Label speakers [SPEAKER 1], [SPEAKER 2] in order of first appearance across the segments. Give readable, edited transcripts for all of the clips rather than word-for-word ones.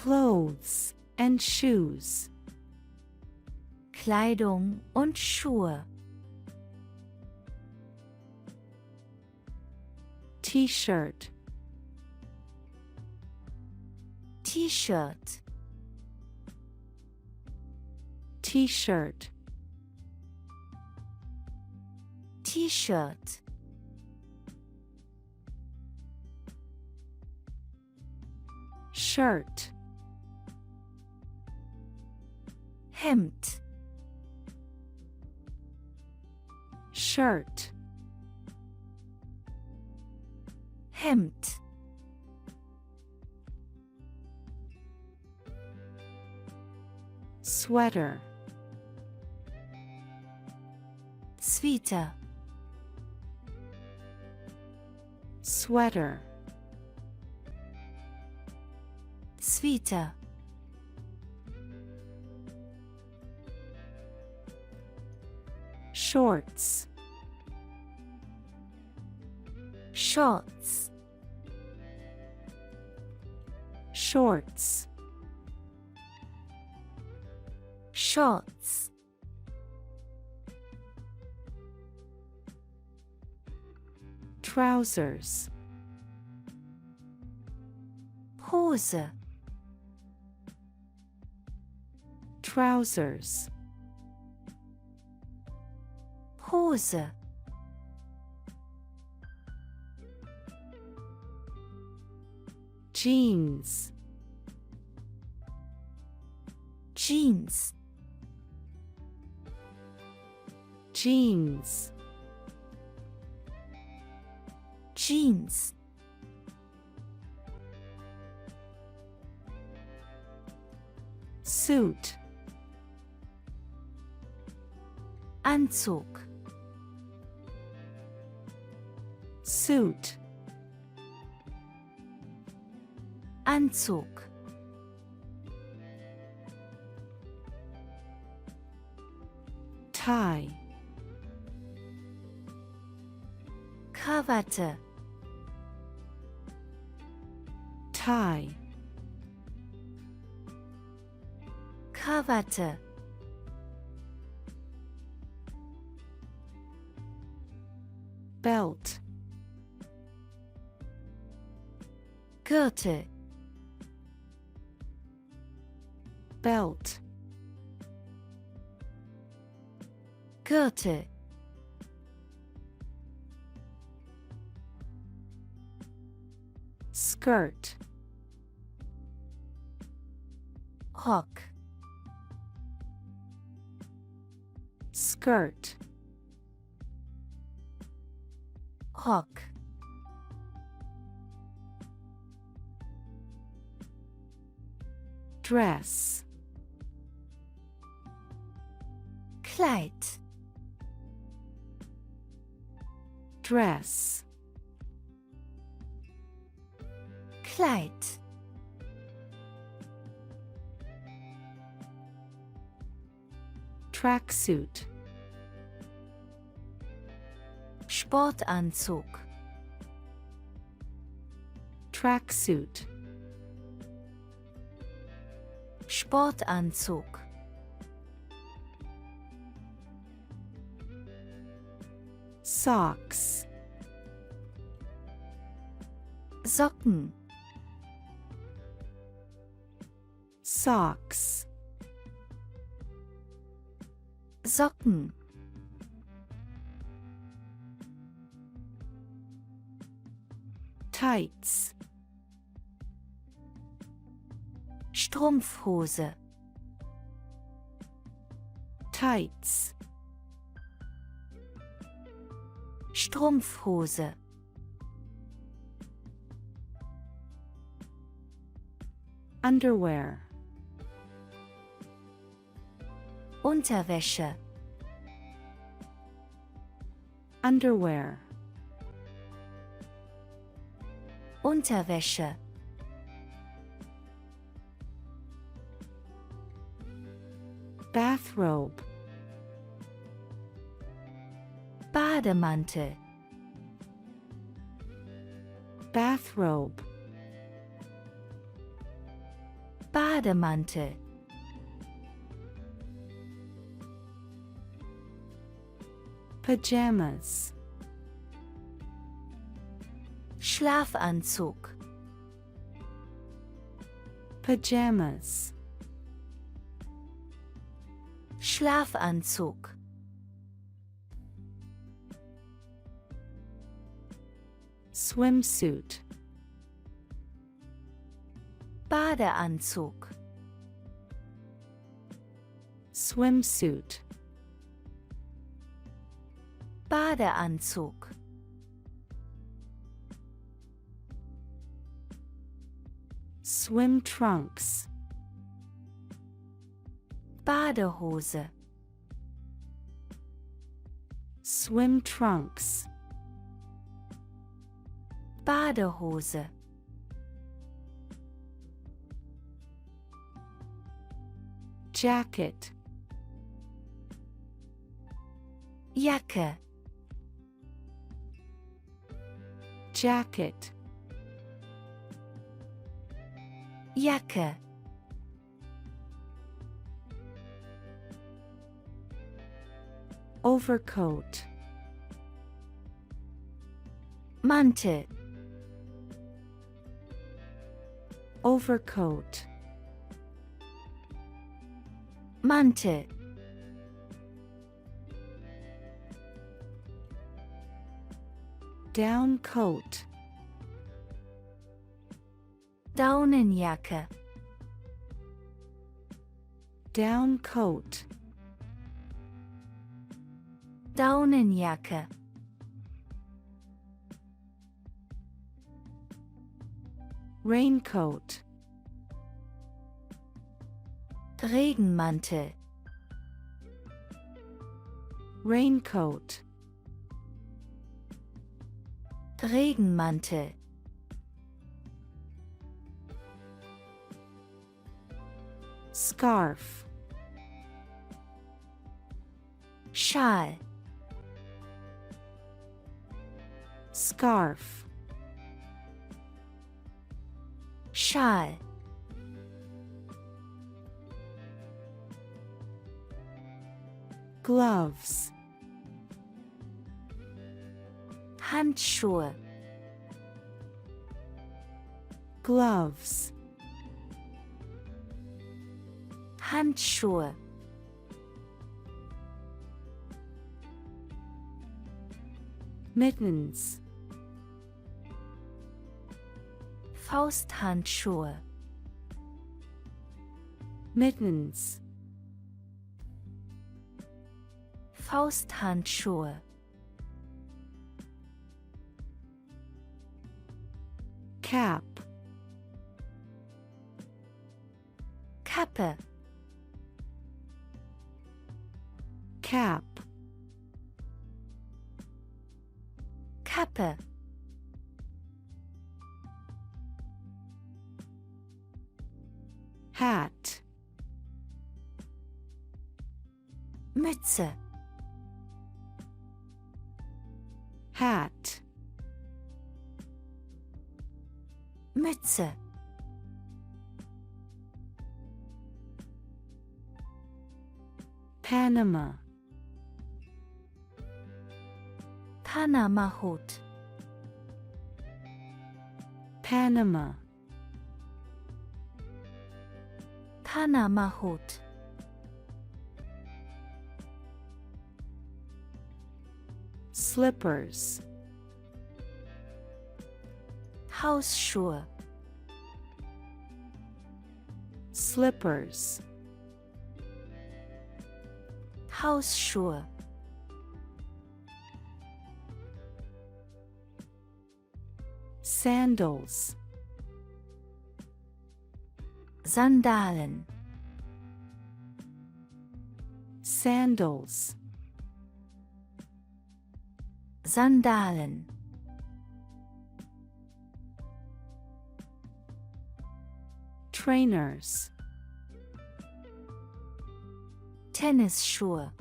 [SPEAKER 1] Clothes and shoes.
[SPEAKER 2] Kleidung und Schuhe.
[SPEAKER 1] T-shirt.
[SPEAKER 2] T-Shirt.
[SPEAKER 1] T-shirt.
[SPEAKER 2] T-Shirt.
[SPEAKER 1] Shirt.
[SPEAKER 2] Hemd.
[SPEAKER 1] Shirt.
[SPEAKER 2] Hemd.
[SPEAKER 1] Sweater.
[SPEAKER 2] Sweater.
[SPEAKER 1] Sweater.
[SPEAKER 2] Sweater.
[SPEAKER 1] Shorts.
[SPEAKER 2] Shorts.
[SPEAKER 1] Shorts.
[SPEAKER 2] Shorts.
[SPEAKER 1] Trousers.
[SPEAKER 2] Hose.
[SPEAKER 1] Trousers.
[SPEAKER 2] Hose.
[SPEAKER 1] Jeans.
[SPEAKER 2] Jeans.
[SPEAKER 1] Jeans.
[SPEAKER 2] Jeans.
[SPEAKER 1] Suit.
[SPEAKER 2] Anzug.
[SPEAKER 1] Suit.
[SPEAKER 2] Anzug.
[SPEAKER 1] Tie.
[SPEAKER 2] Krawatte.
[SPEAKER 1] Tie.
[SPEAKER 2] Krawatte.
[SPEAKER 1] Belt.
[SPEAKER 2] Gürtel.
[SPEAKER 1] Belt.
[SPEAKER 2] Gürtel.
[SPEAKER 1] Skirt.
[SPEAKER 2] Rock.
[SPEAKER 1] Skirt.
[SPEAKER 2] Rock.
[SPEAKER 1] Dress.
[SPEAKER 2] Kleid.
[SPEAKER 1] Dress.
[SPEAKER 2] Kleid.
[SPEAKER 1] Tracksuit.
[SPEAKER 2] Sportanzug.
[SPEAKER 1] Tracksuit.
[SPEAKER 2] Sportanzug.
[SPEAKER 1] Socks.
[SPEAKER 2] Socken.
[SPEAKER 1] Socks.
[SPEAKER 2] Socken.
[SPEAKER 1] Tights.
[SPEAKER 2] Strumpfhose.
[SPEAKER 1] Tights.
[SPEAKER 2] Strumpfhose.
[SPEAKER 1] Underwear.
[SPEAKER 2] Unterwäsche.
[SPEAKER 1] Underwear.
[SPEAKER 2] Unterwäsche.
[SPEAKER 1] Bathrobe.
[SPEAKER 2] Bademantel.
[SPEAKER 1] Bathrobe.
[SPEAKER 2] Bademantel.
[SPEAKER 1] Pyjamas.
[SPEAKER 2] Schlafanzug.
[SPEAKER 1] Pyjamas.
[SPEAKER 2] Schlafanzug.
[SPEAKER 1] Swimsuit.
[SPEAKER 2] Badeanzug.
[SPEAKER 1] Swimsuit.
[SPEAKER 2] Badeanzug.
[SPEAKER 1] Swim trunks.
[SPEAKER 2] Badehose.
[SPEAKER 1] Swim trunks.
[SPEAKER 2] Badehose.
[SPEAKER 1] Jacket.
[SPEAKER 2] Jacke.
[SPEAKER 1] Jacket.
[SPEAKER 2] Jacke.
[SPEAKER 1] Overcoat.
[SPEAKER 2] Mantel.
[SPEAKER 1] Overcoat.
[SPEAKER 2] Mantel.
[SPEAKER 1] Down coat.
[SPEAKER 2] Daunenjacke.
[SPEAKER 1] Down coat.
[SPEAKER 2] Daunenjacke.
[SPEAKER 1] Raincoat.
[SPEAKER 2] Regenmantel.
[SPEAKER 1] Raincoat.
[SPEAKER 2] Regenmantel.
[SPEAKER 1] Scarf.
[SPEAKER 2] Schal.
[SPEAKER 1] Scarf.
[SPEAKER 2] Schal.
[SPEAKER 1] Gloves.
[SPEAKER 2] Handschuhe.
[SPEAKER 1] Gloves.
[SPEAKER 2] Handschuhe.
[SPEAKER 1] Mittens.
[SPEAKER 2] Fausthandschuhe.
[SPEAKER 1] Mittens.
[SPEAKER 2] Fausthandschuhe.
[SPEAKER 1] Cap.
[SPEAKER 2] Kappe.
[SPEAKER 1] Cap.
[SPEAKER 2] Kappe.
[SPEAKER 1] Hat.
[SPEAKER 2] Mütze.
[SPEAKER 1] Hat.
[SPEAKER 2] Mütze.
[SPEAKER 1] Panama.
[SPEAKER 2] Panama-Hut.
[SPEAKER 1] Panama.
[SPEAKER 2] Panama-Hut.
[SPEAKER 1] Slippers.
[SPEAKER 2] Hausschuhe.
[SPEAKER 1] Slippers.
[SPEAKER 2] Hausschuhe.
[SPEAKER 1] Sandals.
[SPEAKER 2] Sandalen.
[SPEAKER 1] Sandals.
[SPEAKER 2] Sandalen.
[SPEAKER 1] Trainers.
[SPEAKER 2] Tennisschuhe.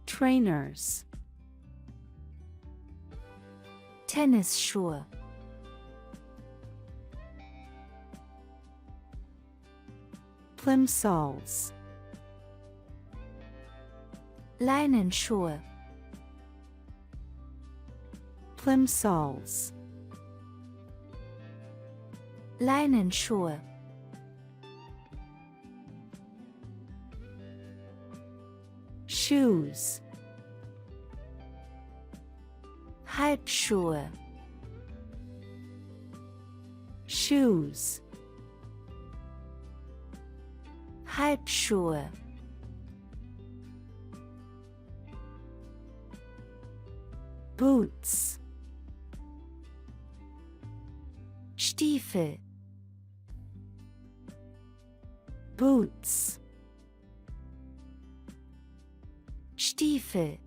[SPEAKER 1] Trainers.
[SPEAKER 2] Tennisschuhe.
[SPEAKER 1] Plimsolls.
[SPEAKER 2] Leinenschuhe.
[SPEAKER 1] Plimsolls.
[SPEAKER 2] Leinenschuhe.
[SPEAKER 1] Shoes.
[SPEAKER 2] Halbschuhe.
[SPEAKER 1] Shoes.
[SPEAKER 2] Halbschuhe.
[SPEAKER 1] Boots.
[SPEAKER 2] Stiefel.
[SPEAKER 1] Boots.
[SPEAKER 2] Stiefel.